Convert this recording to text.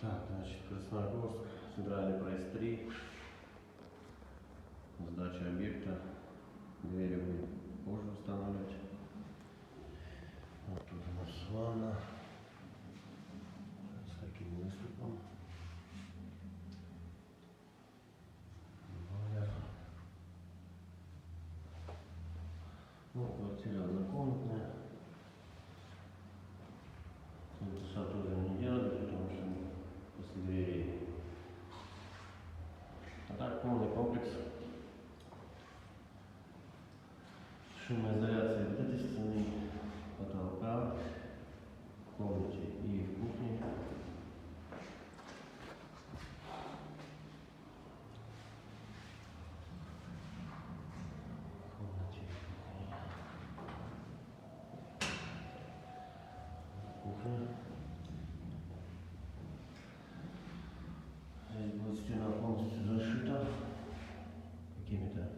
Так, значит, Красногорск, центральный проезд 3, сдача объекта, двери будем позже устанавливать. Вот тут у нас ванна с таким выступом. Ну, квартира однокомнатная. Высоту не делали, потому что после дверей. А так полный комплекс. Шумоизоляция вот этой стены, потолка, в комнате и в кухне. Кухня. Здесь будет стена полностью зашита какими-то